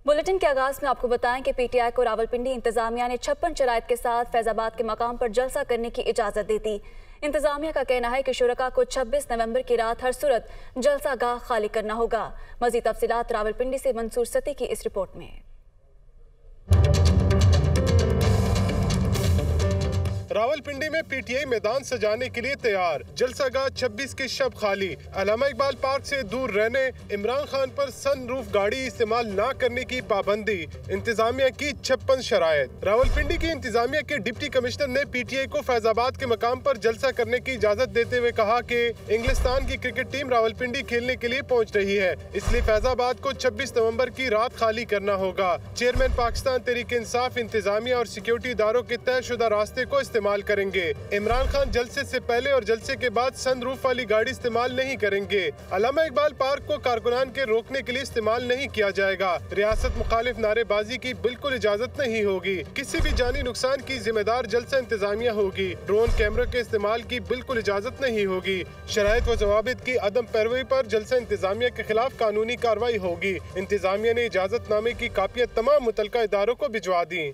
Bulletin के आगाज में आपको बताएं कि पीटीआई को रावलपिंडी इंतजामिया ने 56 शराइत के साथ फैजाबाद के मकाम पर जलसा करने की इजाजत दी थी। इंतजामिया का कहना है कि शुरका को 26 नवंबर की रात हर सूरत जलसा गाह खाली करना होगा। मजीद तफसीलात रावलपिंडी से मंसूर सती की इस रिपोर्ट में। रावलपिंडी में पीटीआई मैदान सजाने के लिए तैयार, जलसागाह 26 के शब खाली। अल्लामा इकबाल पार्क से दूर रहने, इमरान खान पर सनरूफ गाड़ी इस्तेमाल न करने की पाबंदी, इंतजामिया की 56 शराइत। रावलपिंडी की इंतजामिया के डिप्टी कमिश्नर ने पीटीआई को फैजाबाद के मकाम पर जलसा करने की इजाजत देते हुए कहा कि इंग्लिस्तान की क्रिकेट टीम रावलपिंडी खेलने के लिए पहुँच रही है, इसलिए फैजाबाद को 26 नवंबर की रात खाली करना होगा। चेयरमैन पाकिस्तान तहरीक इंसाफ इंतजामिया और सिक्योरिटी इदारों के तयशुदा रास्ते को इस्तेमाल करेंगे। इमरान खान जलसे से पहले और जलसे के बाद सनरूफ वाली गाड़ी इस्तेमाल नहीं करेंगे। अल्लामा इकबाल पार्क को कारकुनान के रोकने के लिए इस्तेमाल नहीं किया जाएगा। रियासत मुखालिफ नारेबाजी की बिल्कुल इजाजत नहीं होगी। किसी भी जानी नुकसान की जिम्मेदार जलसा इंतजामिया होगी। ड्रोन कैमरे के इस्तेमाल की बिल्कुल इजाजत नहीं होगी। शराइत व जवाबित की अदम पैरवी पर जलसा इंतजामिया के खिलाफ कानूनी कार्रवाई होगी। इंतजामिया ने इजाजतनामे की कापियां तमाम मुतलका इदारों को भिजवा दी।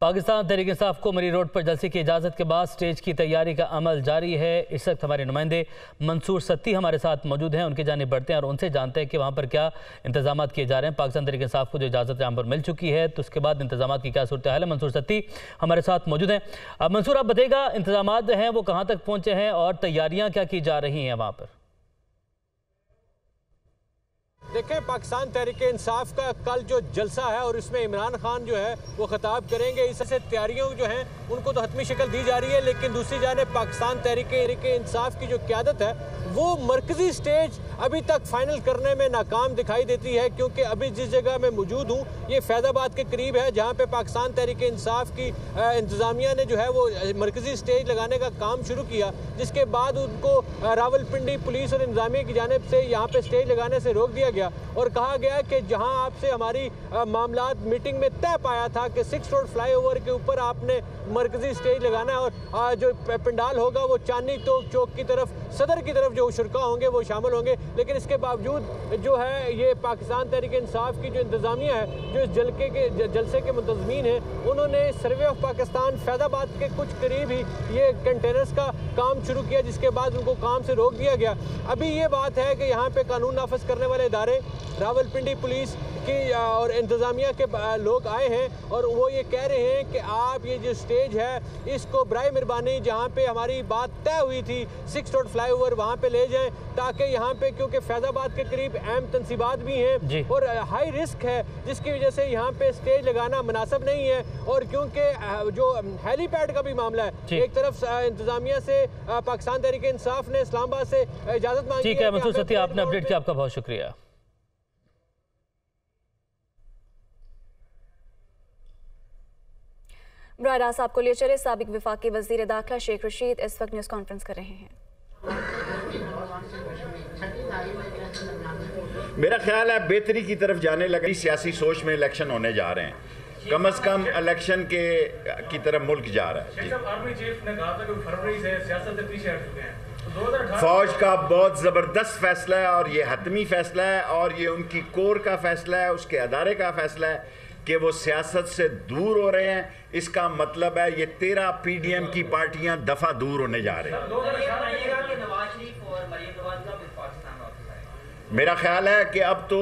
पाकिस्तान तहरीक इंसाफ को मरी रोड पर जलसे की इजाज़त के बाद स्टेज की तैयारी का अमल जारी है। इस वक्त हमारे नुमाइंदे मंसूर सत्ती हमारे साथ मौजूद हैं, उनकी जानिब बढ़ते हैं और उनसे जानते हैं कि वहाँ पर क्या इंतजाम किए जा रहे हैं। पाकिस्तान तहरीक इंसाफ को जो इजाज़त यहाँ पर मिल चुकी है, तो उसके बाद इंतजाम की क्या सूरत हाल है। मंसूर सत्ती हमारे साथ मौजूद हैं। अब मंसूर, आप बताइएगा इंतजाम जो हैं वो कहाँ तक पहुँचे हैं और तैयारियाँ क्या की जा रही हैं वहाँ पर? देखें, पाकिस्तान तहरीक इंसाफ का कल जो जलसा है और इसमें इमरान खान जो है वो खिताब करेंगे, इससे तैयारियों जो हैं उनको तो हतमी शक्ल दी जा रही है, लेकिन दूसरी जानिब पाकिस्तान तहरीक इंसाफ की जो क़यादत है वो मरकज़ी स्टेज अभी तक फाइनल करने में नाकाम दिखाई देती है, क्योंकि अभी जिस जगह मैं मौजूद हूँ ये फैज़ाबाद के करीब है, जहाँ पे पाकिस्तान तहरीक इंसाफ की इंतज़ामिया ने जो है वो मरकज़ी स्टेज लगाने का काम शुरू किया, जिसके बाद उनको रावलपिंडी पुलिस और इंतज़ामिया की जानिब से यहाँ पे स्टेज लगाने से रोक दिया गया और कहा गया कि जहाँ आपसे हमारी मामलात मीटिंग में तय पाया था कि 6 रोड फ्लाईओवर के ऊपर आपने मरकज़ी स्टेज लगाना है और जो पंडाल होगा वो चांदनी चौक की तरफ, सदर की तरफ जो शुरका होंगे वो शामिल होंगे, लेकिन इसके बावजूद जो है ये पाकिस्तान तहरीक इंसाफ की जो इंतज़ामिया है, जो इस जलसे के मुंतज़मीन हैं, उन्होंने सर्वे ऑफ पाकिस्तान फैज़ाबाद के कुछ करीब ही ये कंटेनर्स का काम शुरू किया, जिसके बाद उनको काम से रोक दिया गया। अभी ये बात है कि यहाँ पे कानून नाफिज करने वाले इदारे, रावलपिंडी पुलिस की और इंतज़ामिया के लोग आए हैं और वो ये कह रहे हैं कि आप ये जो स्टेज है इसको बराए मेहरबानी जहाँ पे हमारी बात तय हुई थी 6 रोड फ्लाईओवर वहाँ पे ले जाएं, ताकि यहाँ पे क्योंकि फैज़ाबाद के करीब अहम तनसीबात भी हैं और हाई रिस्क है, जिसकी वजह से यहाँ पे स्टेज लगाना मुनासिब नहीं है। और क्योंकि जो हेलीपैड का भी मामला है, एक तरफ इंतज़ामिया से पाकिस्तान तहरीक इंसाफ ने इस्लामाबाद से इजाज़त मांगी। ठीक है मंसूर सत्ती, आपने अपडेट किया, आपका बहुत शुक्रिया। बराह रास्त आपको लिए चले, साबिक वफाकी वज़ीर दाखिला शेख रशीद इस वक्त न्यूज़ कॉन्फ्रेंस कर रहे हैं। मेरा ख्याल है बेहतरी की तरफ जाने लगी सियासी सोच में इलेक्शन होने जा रहे हैं, कम अज कम इलेक्शन की तरफ मुल्क जा रहा है। फौज का बहुत ज़बरदस्त फैसला है और ये हतमी फैसला है और ये उनकी कोर का फैसला है, उसके अदारे का फैसला है कि वो सियासत से दूर हो रहे हैं। इसका मतलब है ये 13 पीडीएम की पार्टियां दफा दूर होने जा रही हैं। मेरा ख्याल है कि अब तो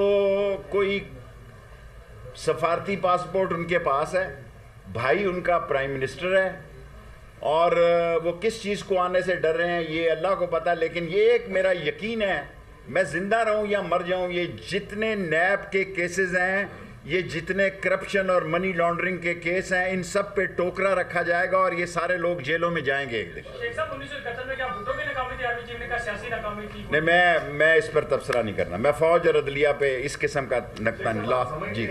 कोई सफारती पासपोर्ट उनके पास है, भाई उनका प्राइम मिनिस्टर है और वो किस चीज़ को आने से डर रहे हैं ये अल्लाह को पता। लेकिन ये एक मेरा यकीन है, मैं जिंदा रहूं या मर जाऊं, ये जितने नैब के केसेस हैं, ये जितने करप्शन और मनी लॉन्ड्रिंग के केस हैं, इन सब पे टोकरा रखा जाएगा और ये सारे लोग जेलों में जाएंगे एक दिन। नहीं, मैं इस पर तबसरा नहीं करना, मैं फौज और अदलिया पे इस किस्म का नक्ता नहीं जी।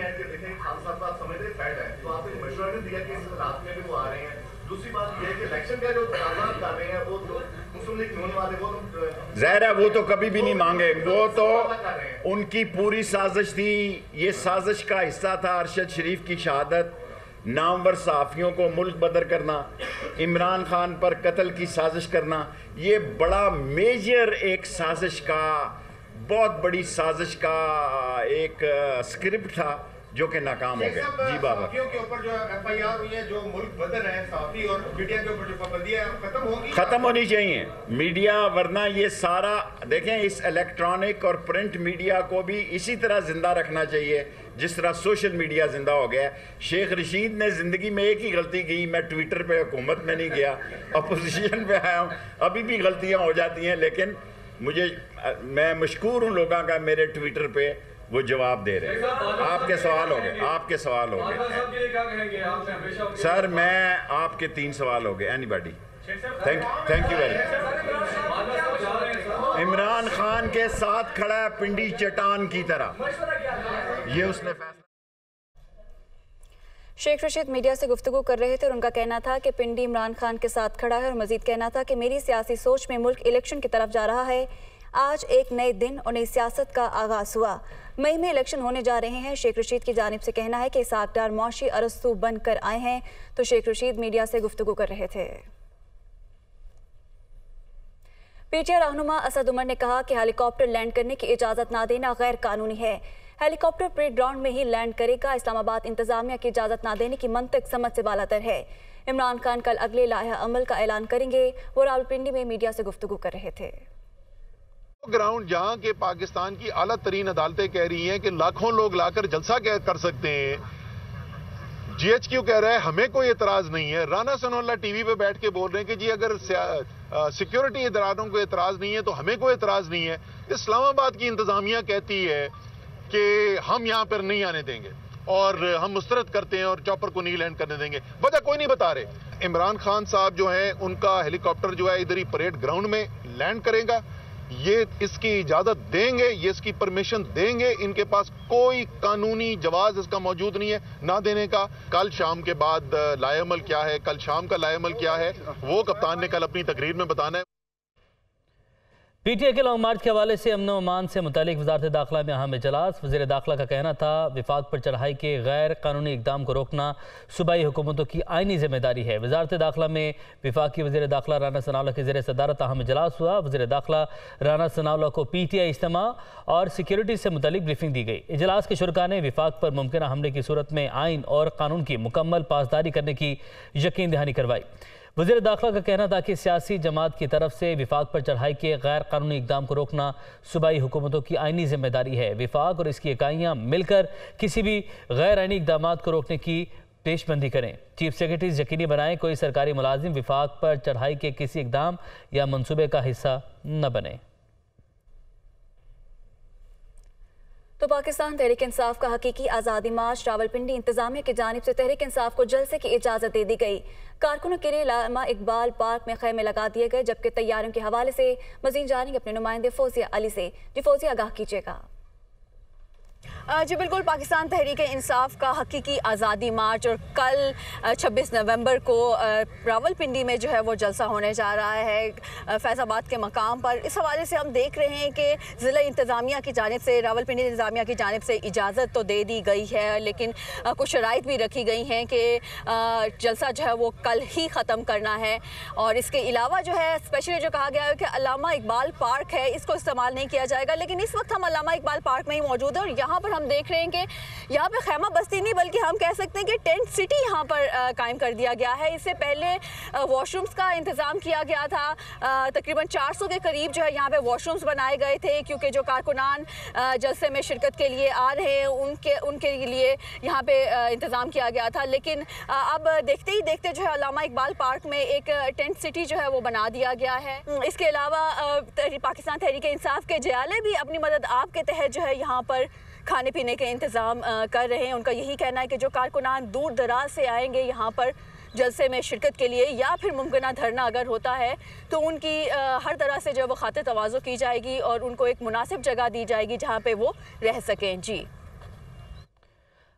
दूसरी बात यह है कि इलेक्शन का जो तकाज़ा कर रहे हैं वो मुस्लिम लीग नून वाले, वो ज़ाहिर है वो तो कभी भी नहीं मांगे, वो तो उनकी पूरी साजिश थी। ये साजिश का हिस्सा था अरशद शरीफ की शहादत, नामवर सहाफ़ियों को मुल्क बदर करना, इमरान खान पर कत्ल की साजिश करना, ये बड़ा मेजर एक साजिश का बहुत बड़ी साजिश का एक स्क्रिप्ट था जो कि नाकाम हो गया। जी बाबा, के ऊपर जो FIR हुई है, जो मुल्क बदल रहे हैं साफी और मीडिया के ऊपर जो पाबंदियां खत्म होगी, खत्म होनी चाहिए मीडिया, वरना ये सारा देखें, इस इलेक्ट्रॉनिक और प्रिंट मीडिया को भी इसी तरह जिंदा रखना चाहिए जिस तरह सोशल मीडिया जिंदा हो गया। शेख रशीद ने ज़िंदगी में एक ही गलती की, मैं ट्विटर पे हुकूमत में नहीं गया, अपोजिशन पे आया हूँ। अभी भी गलतियाँ हो जाती हैं, लेकिन मैं मशकूर हूँ लोगों का, मेरे ट्विटर पे वो जवाब दे रहे हैं। आपके सवाल हो गए, आपके सवाल हो गए सर, मैं आपके 3 सवाल हो गए। Anybody? Thank you very much. Imran Khan के साथ खड़ा है पिंडी चट्टान की तरह, ये उसने फैसला। शेख रशीद मीडिया से गुफ्तगू कर रहे थे और उनका कहना था कि पिंडी इमरान खान के साथ खड़ा है और मजीद कहना था कि मेरी सियासी सोच में मुल्क इलेक्शन की तरफ जा रहा है। आज एक नए दिन और नई सियासत का आगाज हुआ। मई में इलेक्शन होने जा रहे हैं। शेख रशीद की जानिब से कहना है कि इसहाक डार मौशी अरस्तू बनकर आए हैं, तो शेख रशीद मीडिया से गुफ्तगू कर रहे थे। पीटीआई रहनुमा असद उमर ने कहा कि हेलीकॉप्टर लैंड करने की इजाज़त ना देना गैर कानूनी है। हेलीकॉप्टर परेड ग्राउंड में ही लैंड करेगा। इस्लामाबाद इंतजामिया की इजाज़त ना देने की मंतक समझ से बालातर है। इमरान खान कल अगले लाया अमल का ऐलान करेंगे। वो रावलपिंडी में मीडिया से गुफ्तगू कर रहे थे। ग्राउंड जहां के पाकिस्तान की आला तरीन अदालतें कह रही हैं कि लाखों लोग लाकर जलसा कर सकते हैं, GHQ कह रहा है हमें कोई एतराज नहीं है। राना सनाउल्लाह टीवी पे बैठ के बोल रहे हैं कि जी अगर सिक्योरिटी इदारों को एतराज नहीं है तो हमें कोई एतराज नहीं है। इस्लामाबाद की इंतजामिया कहती है कि हम यहां पर नहीं आने देंगे और हम मुस्तरद करते हैं और चॉपर को नहीं लैंड करने देंगे। वजह कोई नहीं बता रहे। इमरान खान साहब जो है उनका हेलीकॉप्टर जो है इधर ही परेड ग्राउंड में लैंड करेगा। ये इसकी इजाजत देंगे, ये इसकी परमिशन देंगे। इनके पास कोई कानूनी जवाज इसका मौजूद नहीं है ना देने का। कल शाम के बाद लाएअमल क्या है, कल शाम का लाएअमल क्या है, वो कप्तान ने कल अपनी तकरीर में बताना है। पीटीआई के लॉन्ग मार्च के हवाले से अमन व अमान से मुतालिक वज़ारत दाखिला में अहम इजलास। वज़ीर दाखिला का कहना था विफाक पर चढ़ाई के गैर कानूनी इक़दाम को रोकना सूबाई हुकूमतों की आइनी जिम्मेदारी है। वज़ारत दाखिला में विफाकी वज़ीर दाखिला राना सनाउल्लाह के ज़ेर सदारत अहम इजलास हुआ। वज़ीर दाखिला राना सनाउल्लाह को PTI इज्तिमा और सिक्योरिटी से मुतालिक ब्रीफिंग दी गई। इजलास के शुरका ने विफाक पर मुमकिन हमले की सूरत में आइन और कानून की मुकम्मल पासदारी करने की यकीन दहानी करवाई। वज़ीर दाखिला का कहना था कि सियासी जमात की तरफ से विफाक पर चढ़ाई के गैर कानूनी इक़दाम को रोकना सूबाई हुकूमतों की आइनी जिम्मेदारी है। विफाक और इसकी इकाइयाँ मिलकर किसी भी गैर आइनी इक़दाम को रोकने की पेशबंदी करें। चीफ सेक्रेटरी यकीनी बनाएं कोई सरकारी मुलाजिम विफाक पर चढ़ाई के किसी इक़दाम या मनसूबे का हिस्सा न बने। तो पाकिस्तान तहरीक इंसाफ का हकीकी आज़ादी मार्च रावलपिंडी इंतजामिया की जानिब से तहरीक इंसाफ को जलसे की इजाज़त दे दी गई। कारकुनों के लिए अल्लामा इकबाल पार्क में खैमे लगा दिए गए, जबकि तैयारियों के हवाले से मज़ीद जानेंगे अपने नुमाइंदे फौजिया अली से। जी फौजिया, आगाह कीजिएगा। जी बिल्कुल, पाकिस्तान तहरीक इंसाफ का हकीकी आज़ादी मार्च और कल 26 नवंबर को रावलपिंडी में जो है वो जलसा होने जा रहा है फैज़ाबाद के मकाम पर। इस हवाले से हम देख रहे हैं कि ज़िला इंतज़ामिया की जानिब से, रावलपिंडी इंतज़ामिया की जानिब से इजाज़त तो दे दी गई है, लेकिन कुछ शराइत भी रखी गई हैं कि जलसा जो है वो कल ही ख़त्म करना है। और इसके अलावा जो है स्पेशली जो कहा गया है कि अल्लामा इकबाल पार्क है, इसको इस्तेमाल नहीं किया जाएगा। लेकिन इस वक्त हम अल्लामा इकबाल पार्क में ही मौजूद है और यहाँ पर हम देख रहे हैं कि यहाँ पे खैमा बस्ती नहीं बल्कि हम कह सकते हैं कि टेंट सिटी यहाँ पर कायम कर दिया गया है। इससे पहले वॉशरूम्स का इंतज़ाम किया गया था। तकरीबन 400 के करीब जो है यहाँ पे वॉशरूम्स बनाए गए थे, क्योंकि जो कारकुनान जलसे में शिरकत के लिए आ रहे हैं उनके लिए यहाँ पे इंतज़ाम किया गया था। लेकिन अब देखते ही देखते जो है अल्लामा इकबाल पार्क में एक टेंट सिटी जो है वो बना दिया गया है। इसके अलावा पाकिस्तान तहरीक इंसाफ के जयाले भी अपनी मदद आप के तहत जो है यहाँ पर खाने पीने के इंतज़ाम कर रहे हैं। उनका यही कहना है कि जो कारकुनान दूर दराज से आएंगे यहाँ पर जलसे में शिरकत के लिए या फिर मुमकिन धरना अगर होता है तो उनकी हर तरह से जो वो खातिर तवाज़ो की जाएगी और उनको एक मुनासिब जगह दी जाएगी जहाँ पे वो रह सकें। जी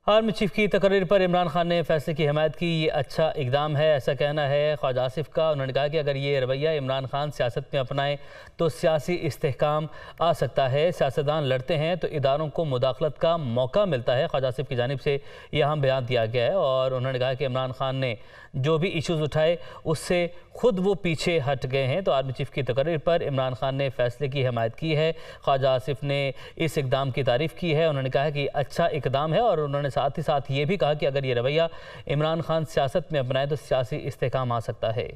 आर्मी चीफ की तकरीर पर इमरान खान ने फैसले की हिमायत की। ये अच्छा इकदाम है, ऐसा कहना है ख्वाजा आसिफ का। उन्होंने कहा कि अगर ये रवैया इमरान खान सियासत में अपनाए तो सियासी इस्तेहकाम आ सकता है। सियासतदान लड़ते हैं तो इदारों को मुदाखलत का मौका मिलता है। ख्वाजा आसिफ की जानिब से यह अहम बयान दिया गया है और उन्होंने कहा कि इमरान खान ने जो भी इशूज़ उठाए उससे खुद वो पीछे हट गए हैं। तो आर्मी चीफ की तकरीर पर इमरान खान ने फैसले की हिमायत की है। ख्वाजा आसिफ ने इस इकदाम की तारीफ़ की है। उन्होंने कहा कि अच्छा इकदाम है और उन्होंने साथ ही साथ ये भी कहा कि अगर ये रवैया इमरान खान सियासत में अपनाए तो सियासी इस्तेहकाम आ सकता है।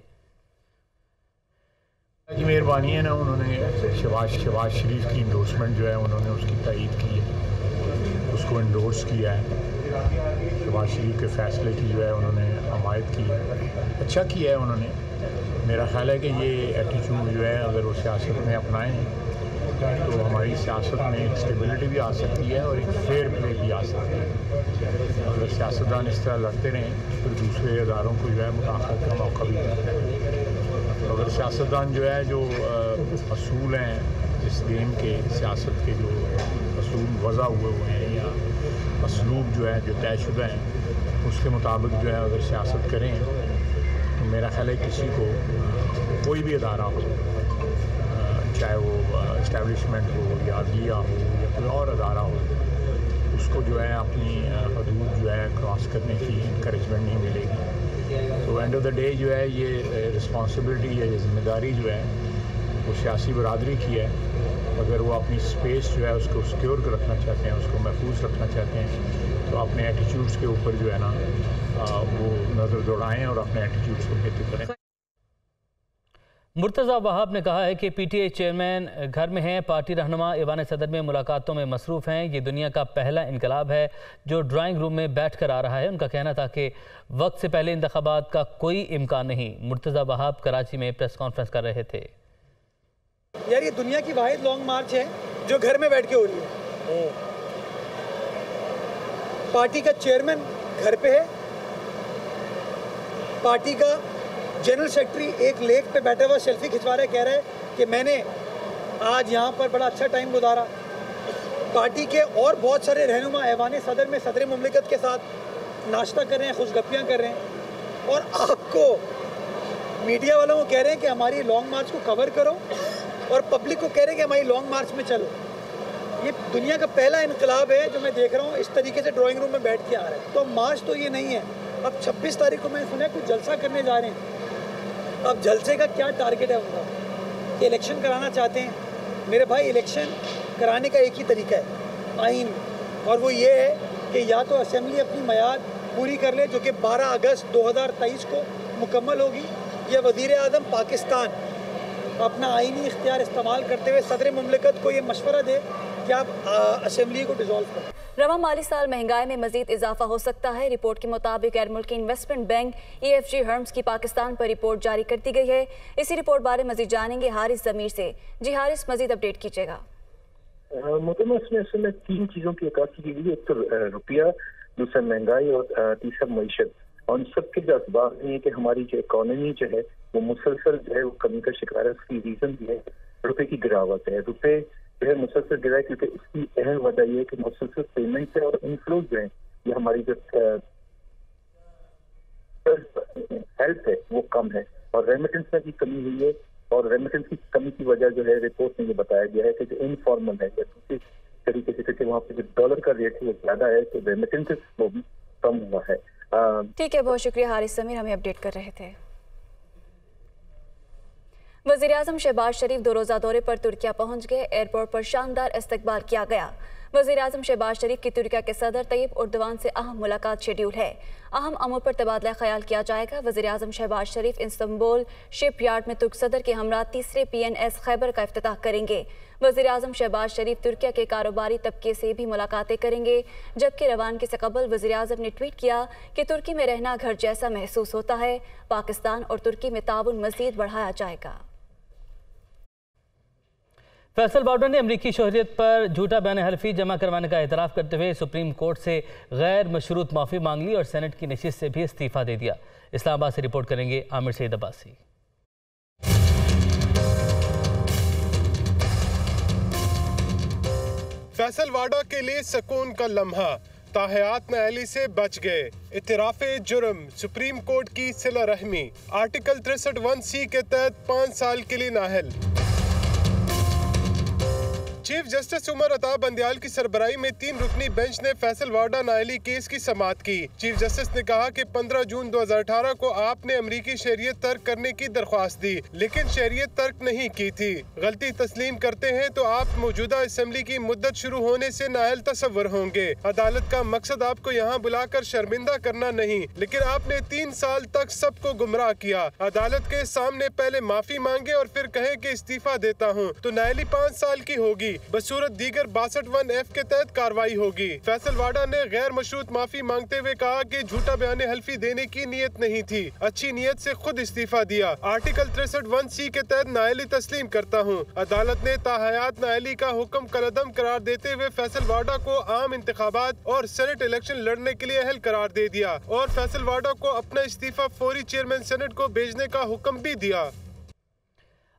की मेहरबानी है ना, उन्होंने शहबाज शरीफ की इंडोर्समेंट जो है उन्होंने उसकी तायीद की है, उसको इंडोर्स किया है। शहबाज शरीफ के फैसले की जो है उन्होंने हमायत की है, अच्छा किया है उन्होंने। मेरा ख्याल है कि ये एटीट्यूड जो है अगर वो सियासत में अपनाएं तो हमारी सियासत में एक स्टेबिलिटी भी आ सकती है और एक फेयर प्ले भी आ सकता है। अगर सियासतदान इस तरह लड़ते रहें तो दूसरे इदारों को जो है मुदाखलत का मौका भी मिलता है। तो अगर सियासतदान जो है जो असूल हैं इस गेम के, सियासत के जो असूल वज़ा हुए हैं या असलूब जो है जो तयशुदा हैं उसके मुताबिक जो है अगर सियासत करें तो मेरा ख्याल है किसी को कोई भी अदारा हो, चाहे वो इस्टेब्लिशमेंट हो या अदलिया हो या कोई और अदारा हो, उसको जो है अपनी हदूद जो है क्रॉस करने की इंकरेजमेंट नहीं मिलेगी। तो एंड ऑफ द डे जो है ये रिस्पॉन्सिबिलिटी या जिम्मेदारी जो है वो सियासी बरादरी की है। अगर वो अपनी स्पेस जो है उसको सिक्योर रखना चाहते हैं, उसको महफूज रखना चाहते हैं तो अपने एटीट्यूड्स के ऊपर जो है ना वो नज़र दौड़ाएँ और अपने एटीट्यूड्स को बेहतर करें। मुर्तज़ा वहाब ने कहा है कि पीटीआई चेयरमैन घर में हैं, पार्टी रहनुमा ऐवान सदर में मुलाकातों में मसरूफ़ हैं। ये दुनिया का पहला इनकलाब है जो ड्राइंग रूम में बैठ कर आ रहा है। उनका कहना था कि वक्त से पहले इंतखाबात का कोई इम्कान नहीं। मुर्तज़ा वहाब कराची में प्रेस कॉन्फ्रेंस कर रहे थे। यार ये दुनिया की वाहिद लॉन्ग मार्च है जो घर में बैठ के हो रही है। पार्टी का चेयरमैन घर पे है, पार्टी का जनरल सेक्रेटरी एक लेक पे बैठा हुआ सेल्फी खिंचवा रहा है, कह रहा है कि मैंने आज यहाँ पर बड़ा अच्छा टाइम गुजारा। पार्टी के और बहुत सारे रहनुमा ऐवान सदर में सदर मुमलिकत के साथ नाश्ता कर रहे हैं, खुशगप्पियाँ कर रहे हैं और आपको मीडिया वालों को कह रहे हैं कि हमारी लॉन्ग मार्च को कवर करो और पब्लिक को कह रहे हैं कि हमारी लॉन्ग मार्च में चलो। ये दुनिया का पहला इनकलाब है जो मैं देख रहा हूँ इस तरीके से ड्राइंग रूम में बैठ के आ रहा है। तो मार्च तो ये नहीं है। अब 26 तारीख को मैंने सुना है कुछ जलसा करने जा रहे हैं। अब जलसे का क्या टारगेट है उनका कि इलेक्शन कराना चाहते हैं। मेरे भाई इलेक्शन कराने का एक ही तरीका है आइन, और वो ये है कि या तो असेंबली अपनी मियाद पूरी कर ले जो कि 12 अगस्त 2023 को मुकम्मल होगी, या वज़ीर आज़म पाकिस्तान अपना आइनी इख्तियार इस्तेमाल करते हुए सदर मुमलिकत को ये मशवरा दे कि आप असेंबली को डिसॉल्व करें। रवा माली साल महंगाई में मजीद इजाफा हो सकता है। रिपोर्ट के मुताबिक गैर मुल्की इन्वेस्टमेंट बैंक EFG हर्म्स की पाकिस्तान पर रिपोर्ट जारी कर दी गई है। इसी रिपोर्ट बारे मजीद जानेंगे हारिस ज़मीर से। जी हारिस, मजीद अपडेट कीजिएगा। इसमें असल में 3 चीज़ों की अक्कासी की गई, एक तो रुपया, दूसरा महंगाई और तीसरा मईशत। और सब के जो असबाब ये है कि हमारी जो इकॉनमी जो है वो मुसलसल जो है वो कमी का शिकार है। उसकी रीज़न भी है रुपये की गिरावट है। रुपये जो है मुसलसल गिरा है क्योंकि इसकी अहम वजह ये है कि मुसलसल पेमेंट है और इनफ्लोज जो है ये हमारी जो हेल्प है वो कम है और रेमिटेंस में भी कमी हुई है। और रेमिटेंस की कमी की वजह जो है रिपोर्ट में ये बताया गया है कि जो इनफॉर्मल है या दूसरी तरीके से क्योंकि वहाँ पे जो डॉलर का रेट है वो ज्यादा है तो रेमिटेंस वो भी कम हुआ है। ठीक है, बहुत शुक्रिया हारिस ज़मीर, हमें अपडेट कर रहे थे। वज़ीर-ए-आज़म शहबाज शरीफ 2 रोज़ा दौरे पर तुर्किया पहुंच गए। एयरपोर्ट पर शानदार इस्तकबाल किया गया। वज़ीर-ए-आज़म शहबाज शरीफ की तुर्किया के सदर तैयब उर्दवान से अहम मुलाकात शेड्यूल है। अहम अमूर पर तबादला ख्याल किया जाएगा। वज़ीर-ए-आज़म शहबाज शरीफ इस्तांबुल शिप यार्ड में तुर्क सदर के हमरा तीसरे PNS खैबर का इफ्तिताह करेंगे। वज़ीर-ए-आज़म शहबाज शरीफ तुर्किया के कारोबारी तबके से भी मुलाकातें करेंगे। जबकि रवानगी से कबल वज़ीर-ए-आज़म ने ट्वीट किया कि तुर्की में रहना घर जैसा महसूस होता है। पाकिस्तान और तुर्की में ताउन मज़ीद बढ़ाया जाएगा। फैसल बाउडर ने अमरीकी शोहरियत पर झूठा बयान हल्फी जमा करवाने का एतराफ़ करते हुए सुप्रीम कोर्ट से गैर मशरूत माफ़ी मांग ली और सेनेट की नशिस्त से भी इस्तीफ़ा दे दिया। इस्लामाबाद से रिपोर्ट करेंगे आमिर सईद अब्बासी। फैसल वाडा के लिए सुकून का लम्हा। ताहयात नाअहली से बच गए। इतराफ़े जुर्म, सुप्रीम कोर्ट की सिला रहमी। आर्टिकल 63(1)(c) के तहत 5 साल के लिए नाअहल। चीफ जस्टिस उमर अता बंदियाल की सरबराही में 3 रुकनी बेंच ने फैसल वाडा नाअहली केस की समाअत की। चीफ जस्टिस ने कहा कि 15 जून 2018 को आपने अमरीकी शहरियत तर्क करने की दरख्वास्त दी, लेकिन शहरियत तर्क नहीं की थी। गलती तस्लीम करते हैं तो आप मौजूदा असम्बली की मुद्दत शुरू होने से नाअहल तसव्वुर होंगे। अदालत का मकसद आपको यहाँ बुलाकर शर्मिंदा करना नहीं, लेकिन आपने 3 साल तक सबको गुमराह किया। अदालत के सामने पहले माफी मांगे और फिर कहे कि इस्तीफा देता हूँ तो नाअहली 5 साल की होगी। बसूरत दीगर 62(1)(f) के तहत कार्रवाई होगी। फैसल वाडा ने गैर मशरूत माफी मांगते हुए कहा कि झूठा बयान हल्फी देने की नीयत नहीं थी, अच्छी नीयत से खुद इस्तीफा दिया। आर्टिकल 63(1)(c) के तहत नाअहली तस्लीम करता हूँ। अदालत ने ताहयात नाअहली का हुक्म कलअदम करार देते हुए फैसल वाडा को आम इंतखाबात और सेनेट इलेक्शन लड़ने के लिए अहल करार दे दिया और फैसल वाडा को अपना इस्तीफा फौरी चेयरमैन सेनेट को भेजने का हुक्म भी दिया।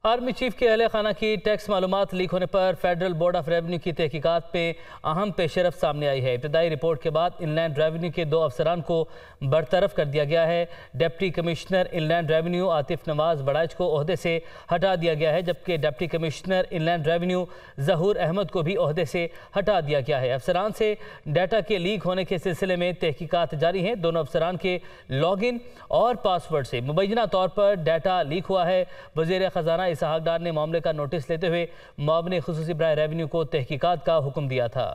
आर्मी चीफ के अहले खाना की टैक्स मालूमात लीक होने पर फेडरल बोर्ड ऑफ रेवेन्यू की तहकीकात पे अहम पेशरफ सामने आई है। इब्तदाई रिपोर्ट के बाद इनलैंड रेवेन्यू के 2 अफसरान को बरतरफ कर दिया गया है। Deputy commissioner inland revenue Atif Nawaz Baraich को ओहदे से हटा दिया गया है, जबकि deputy commissioner inland revenue Zahoor Ahmad को भी ओहदे से हटा दिया गया है। अफसरान से डाटा के लीक होने के सिलसिले में तहकीकात जारी हैं। दोनों अफसरान के लॉगिन और पासवर्ड से मुबैना तौर पर डाटा लीक हुआ है। वज़ीर ख़जाना इसहाक डार ने मामले का नोटिस लेते हुए मुआविन खुसूसी बराए रेवेन्यू को तहकीकात का हुक्म दिया था।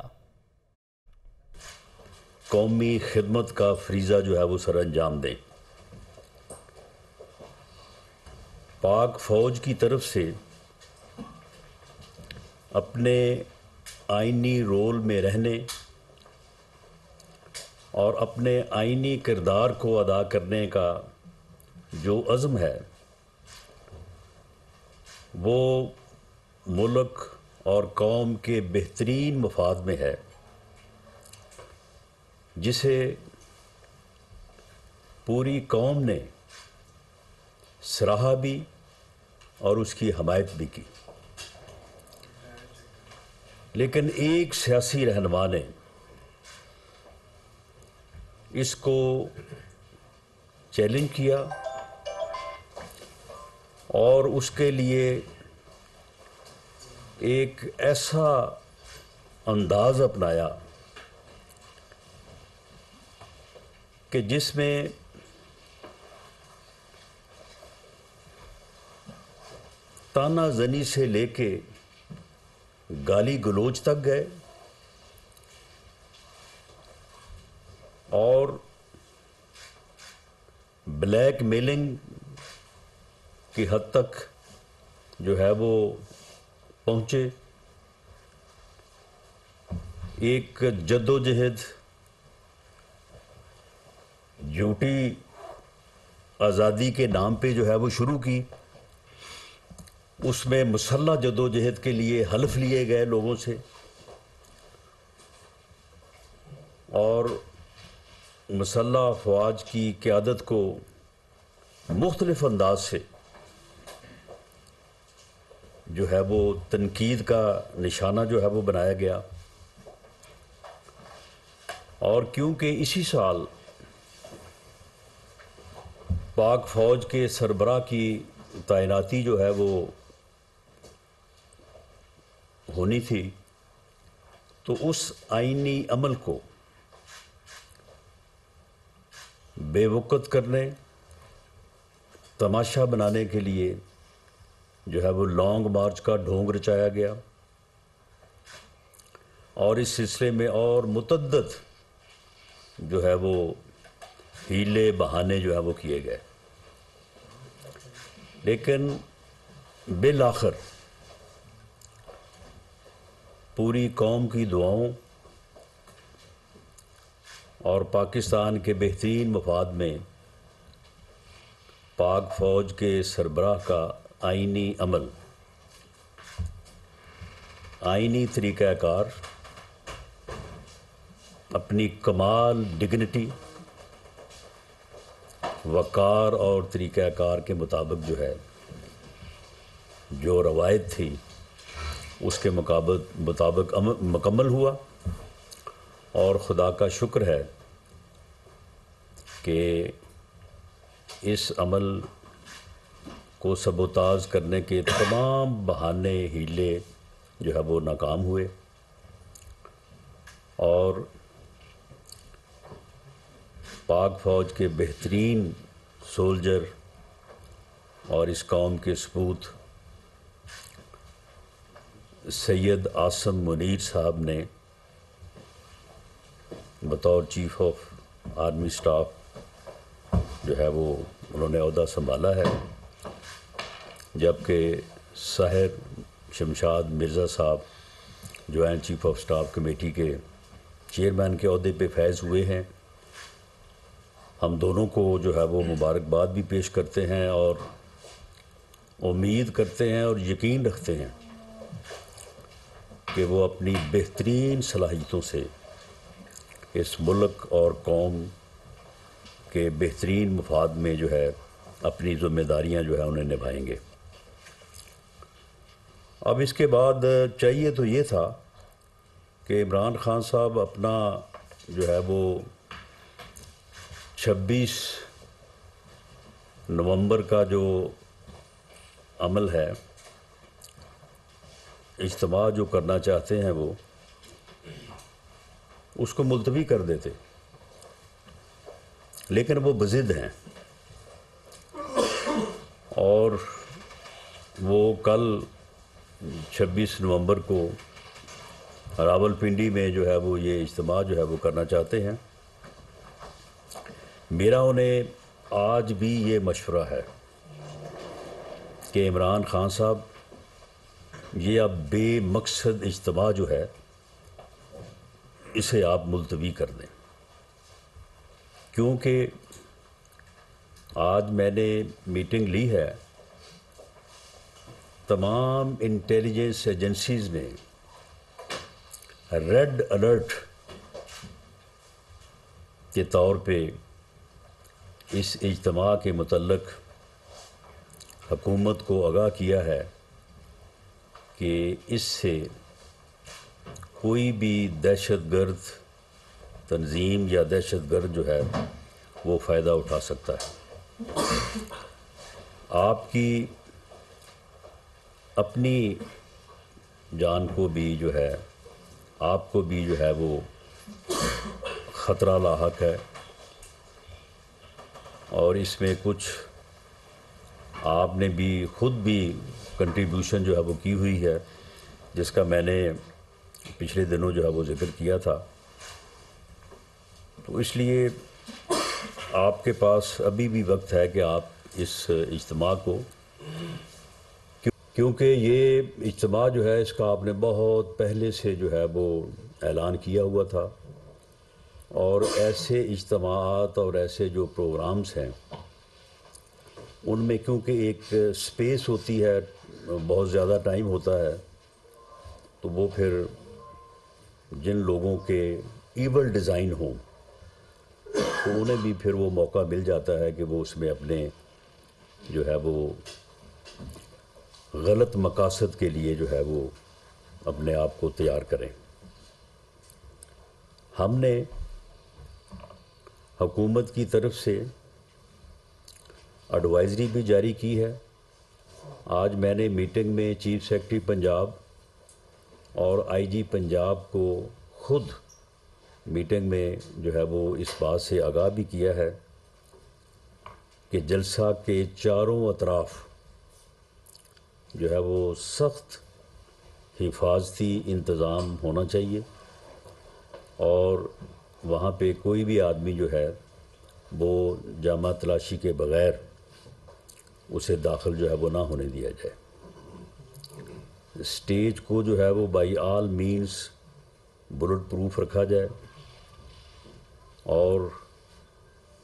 कौमी खिदमत का फरीज़ा जो है वो सर अंजाम दें। पाक फौज की तरफ से अपने आइनी रोल में रहने और अपने आइनी किरदार को अदा करने का जो अज़्म है वो मुल्क और कौम के बेहतरीन मफाद में है, जिसे पूरी कौम ने सराहा भी और उसकी हमायत भी की। लेकिन एक सियासी रहनुमा ने इसको चैलेंज किया और उसके लिए एक ऐसा अंदाज अपनाया कि जिसमें तानाज़नी से लेके गाली गलोच तक गए और ब्लैक मेलिंग की हद तक जो है वो पहुँचे। एक जद्दोजहद झूठी आज़ादी के नाम पे जो है वो शुरू की। उसमें मुसल्लह जद्दोजहद के लिए हल्फ लिए गए लोगों से और मुसल्लह अफवाज की क़यादत को मुख्तलिफ अंदाज से जो है वो तनकीद का निशाना जो है वो बनाया गया। और क्योंकि इसी साल पाक फ़ौज के सरबराह की तैनाती जो है वो होनी थी, तो उस आईनी अमल को बेवकूफ़ करने, तमाशा बनाने के लिए जो है वो लॉन्ग मार्च का ढोंग रचाया गया और इस सिलसिले में और मुतअद्दिद जो है वो हीले बहाने जो है वो किए गए। लेकिन बिल आखिर पूरी कौम की दुआओं और पाकिस्तान के बेहतरीन मफाद में पाक फ़ौज के सरबराह का आइनी अमल, आइनी तरीक़ाकार अपनी कमाल डिग्निटी, वक़ार और तरीक़ाकार के मुताबिक जो है जो रवायत थी उसके मुताबिक मुकम्मल हुआ اور خدا کا شکر ہے کہ اس عمل کو سبوتاژ کرنے کے تمام بہانے ہیلے جو ہے وہ ناکام ہوئے، اور پاک فوج کے بہترین سولجر اور اس قوم کے سپوت سید عاصم منیر صاحب نے بطور چیف آف آرمی سٹاف جو ہے وہ انہوں نے عہدہ سنبھالا ہے، جبکہ سحر شمشاد مرزا صاحب joint chief of staff committee کے چیئرمین کے عہدے پہ فائز ہوئے ہیں۔ ہم دونوں کو جو ہے وہ مبارکباد بھی پیش کرتے ہیں اور امید کرتے ہیں اور یقین رکھتے ہیں کہ وہ اپنی بہترین صلاحیتوں سے اس ملک اور قوم کے بہترین مفاد میں جو ہے اپنی ذمہ داریاں جو ہے انہیں نبھائیں گے۔ اب اس کے بعد چاہیے تو یہ تھا کہ عمران خان صاحب اپنا جو ہے وہ 26 نومبر کا جو عمل ہے، اجتماع جو کرنا چاہتے ہیں وہ اس کو ملتوی کر دیتے، لیکن وہ بضد ہیں اور وہ کل 26 نومبر کو راولپنڈی میں جو ہے وہ یہ اجتماع جو ہے وہ کرنا چاہتے ہیں۔ میرا انہیں آج بھی یہ مشورہ ہے کہ عمران خان صاحب یہ اب بے مقصد اجتماع جو ہے اسے آپ ملتوی کر دیں، کیونکہ آج میں نے میٹنگ لی ہے، تمام انٹیلیجنس ایجنسیز نے ریڈ الرٹ کے طور پہ اس اجتماع کے متعلق حکومت کو آگاہ کیا ہے کہ اس سے کوئی بھی دہشت گرد تنظیم یا دہشت گرد جو ہے وہ فائدہ اٹھا سکتا ہے۔ آپ کی اپنی جان کو بھی جو ہے، آپ کو بھی جو ہے وہ خطرہ لاحق ہے، اور اس میں کچھ آپ نے بھی خود بھی کنٹریبیوشن جو ہے وہ کی ہوئی ہے، جس کا میں نے پچھلے دنوں جو ہے وہ ذکر کیا تھا۔ تو اس لیے آپ کے پاس ابھی بھی وقت ہے کہ آپ اس اجتماع کو، کیونکہ یہ اجتماع جو ہے اس کا آپ نے بہت پہلے سے جو ہے وہ اعلان کیا ہوا تھا، اور ایسے اجتماعات اور ایسے جو پروگرامز ہیں ان میں کیونکہ ایک سپیس ہوتی ہے، بہت زیادہ ٹائم ہوتا ہے، تو وہ پھر جن لوگوں کے ایول ڈیزائن ہوں تو انہیں بھی پھر وہ موقع مل جاتا ہے کہ وہ اس میں اپنے جو ہے وہ غلط مقاصد کے لیے جو ہے وہ اپنے آپ کو تیار کریں۔ ہم نے حکومت کی طرف سے ایڈوائزری بھی جاری کی ہے۔ آج میں نے میٹنگ میں چیف سیکرٹری پنجاب اور آئی جی پنجاب کو خود میٹنگ میں جو ہے وہ اس بات سے آگاہ بھی کیا ہے کہ جلسہ کے چاروں اطراف جو ہے وہ سخت حفاظتی انتظام ہونا چاہیے، اور وہاں پہ کوئی بھی آدمی جو ہے وہ جامہ تلاشی کے بغیر اسے داخل جو ہے وہ نہ ہونے دیا جائے۔ اسٹیج کو جو ہے وہ by all means bullet proof رکھا جائے، اور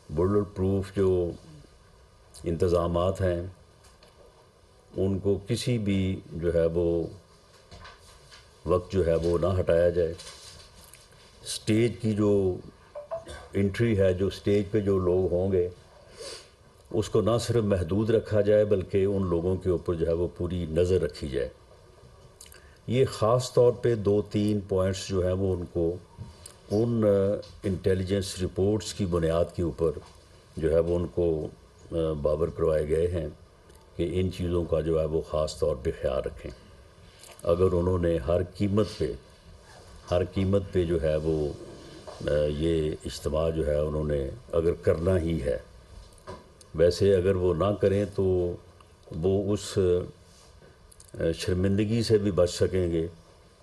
بلٹ پروف جو انتظامات ہیں ان کو کسی بھی جو ہے وہ وقت جو ہے وہ نہ ہٹایا جائے۔ اسٹیج کی جو انٹری ہے، جو اسٹیج پہ جو لوگ ہوں گے اس کو نہ صرف محدود رکھا جائے بلکہ ان لوگوں کے اوپر جو ہے وہ پوری نظر رکھی جائے۔ یہ خاص طور پہ 2-3 پوائنٹس جو ہیں وہ ان کو ان انٹیلیجنس رپورٹس کی بنیاد کے اوپر جو ہے وہ ان کو باور کروائے گئے ہیں کہ ان چیزوں کا جو ہے وہ خاص طور پہ خیال رکھیں. اگر انہوں نے ہر قیمت پہ جو ہے وہ یہ اجتماع جو ہے انہوں نے اگر کرنا ہی ہے، ویسے اگر وہ نہ کریں تو وہ اس شرمندگی سے بھی بچ سکیں گے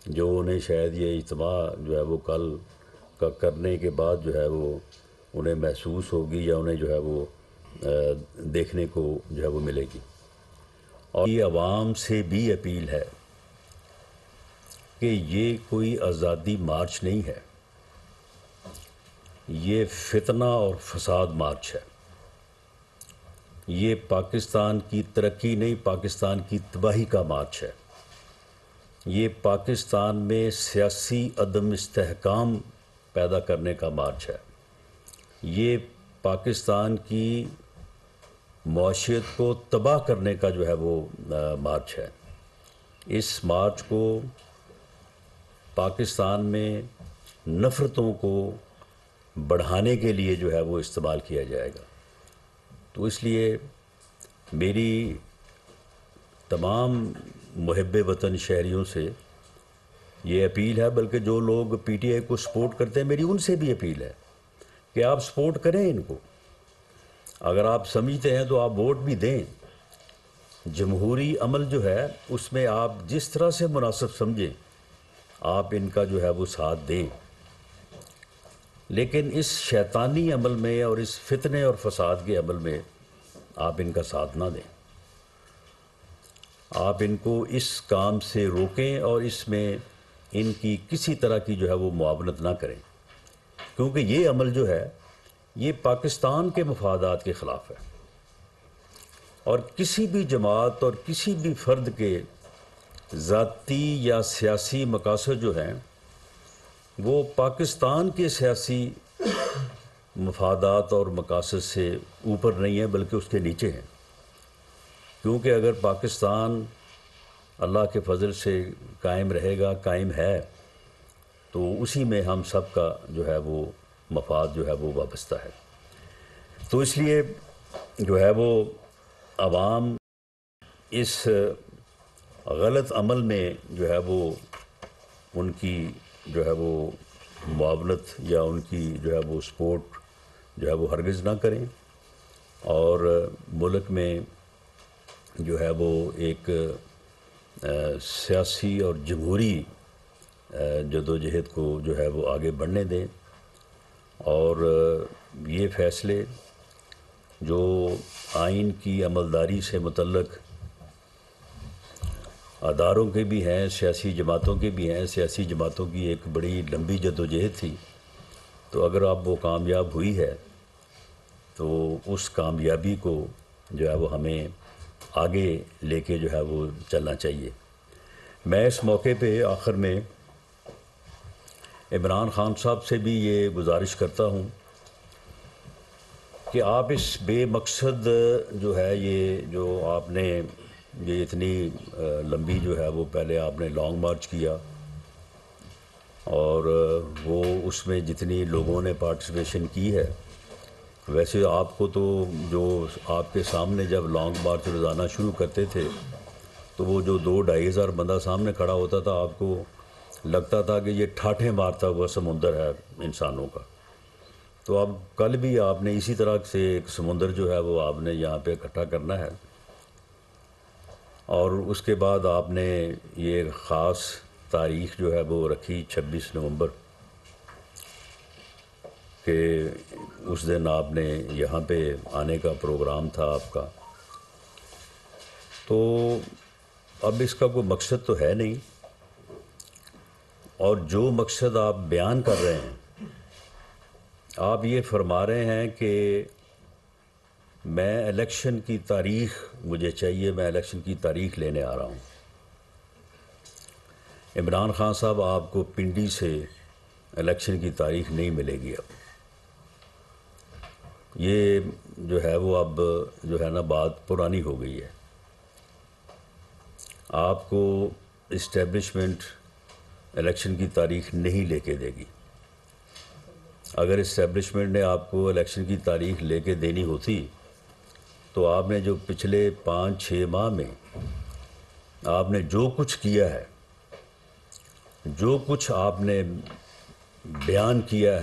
جو انہیں شاید یہ اجتماع جو ہے وہ کل کا کرنے کے بعد جو ہے وہ انہیں محسوس ہوگی یا انہیں جو ہے وہ دیکھنے کو جو ہے وہ ملے گی. اور یہ عوام سے بھی اپیل ہے کہ یہ کوئی آزادی مارچ نہیں ہے، یہ فتنہ اور فساد مارچ ہے. یہ پاکستان کی ترقی نہیں، پاکستان کی تباہی کا مارچ ہے. یہ پاکستان میں سیاسی عدم استحکام پیدا کرنے کا مارچ ہے. یہ پاکستان کی معاشیت کو تباہ کرنے کا جو ہے وہ مارچ ہے. اس مارچ کو پاکستان میں نفرتوں کو بڑھانے کے لیے جو ہے وہ استعمال کیا جائے گا. تو اس لیے میری تمام محب وطن شہریوں سے یہ اپیل ہے، بلکہ جو لوگ پی ٹی آئی کو سپورٹ کرتے ہیں میری ان سے بھی اپیل ہے کہ آپ سپورٹ کریں ان کو. اگر آپ سمجھتے ہیں تو آپ ووٹ بھی دیں. جمہوری عمل جو ہے اس میں آپ جس طرح سے مناسب سمجھیں آپ ان کا جو ہے وہ ساتھ دیں، لیکن اس شیطانی عمل میں اور اس فتنے اور فساد کے عمل میں آپ ان کا ساتھ نہ دیں. آپ ان کو اس کام سے روکیں اور اس میں ان کی کسی طرح کی جو ہے وہ معاونت نہ کریں، کیونکہ یہ عمل جو ہے یہ پاکستان کے مفادات کے خلاف ہے. اور کسی بھی جماعت اور کسی بھی فرد کے ذاتی یا سیاسی مقاصد جو ہیں وہ پاکستان کے سیاسی مفادات اور مقاصد سے اوپر نہیں ہیں بلکہ اس کے نیچے ہیں. کیونکہ اگر پاکستان اللہ کے فضل سے قائم رہے گا، قائم ہے، تو اسی میں ہم سب کا جو ہے وہ مفاد جو ہے وہ وابستہ ہے. تو اس لیے جو ہے وہ عوام اس غلط عمل میں جو ہے وہ ان کی جو ہے وہ معاونت یا ان کی جو ہے وہ سپورٹ جو ہے وہ ہرگز نہ کریں، اور ملک میں جو ہے وہ ایک سیاسی اور جمہوری جدوجہد کو جو ہے وہ آگے بڑھنے دیں. اور یہ فیصلے جو آئین کی عملداری سے متعلق اداروں کے بھی ہیں، سیاسی جماعتوں کے بھی ہیں، سیاسی جماعتوں کی ایک بڑی لمبی جدوجہد تھی، تو اگر اب وہ کامیاب ہوئی ہے تو اس کامیابی کو جو ہے وہ ہمیں آگے لے کے جو ہے وہ چلنا چاہیے. میں اس موقع پہ آخر میں عمران خان صاحب سے بھی یہ گزارش کرتا ہوں کہ آپ اس بے مقصد جو ہے یہ جو آپ نے یہ اتنی لمبی جو ہے وہ پہلے آپ نے لانگ مارچ کیا، اور وہ اس میں جتنی لوگوں نے پارٹیسپیشن کی ہے، ویسے آپ کو تو جو آپ کے سامنے جب لانگ مارچ روزانہ شروع کرتے تھے تو وہ جو 2-2.5 ہزار بندہ سامنے کھڑا ہوتا تھا آپ کو لگتا تھا کہ یہ ٹھاٹھیں مارتا ہوا سمندر ہے انسانوں کا. تو اب کل بھی آپ نے اسی طرح سے ایک سمندر جو ہے وہ آپ نے یہاں پہ اکٹھا کرنا ہے، اور اس کے بعد آپ نے یہ خاص تاریخ جو ہے وہ رکھی 26 نومبر کہ اس دن آپ نے یہاں پہ آنے کا پروگرام تھا آپ کا. تو اب اس کا کوئی مقصد تو ہے نہیں، اور جو مقصد آپ بیان کر رہے ہیں آپ یہ فرما رہے ہیں کہ میں الیکشن کی تاریخ مجھے چاہیے، میں الیکشن کی تاریخ لینے آ رہا ہوں. عمران خان صاحب آپ کو پنڈی سے الیکشن کی تاریخ نہیں ملے گی. اب یہ جو ہے وہ اب جو ہے نا بات پرانی ہو گئی ہے. آپ کو اسٹیبلشمنٹ الیکشن کی تاریخ نہیں لے کے دے گی. اگر اسٹیبلشمنٹ نے آپ کو الیکشن کی تاریخ لے کے دینی ہوتی تو آپ نے جو پچھلے 5-6 ماہ میں آپ نے جو کچھ کیا ہے، جو کچھ آپ نے بیان کیا ہے،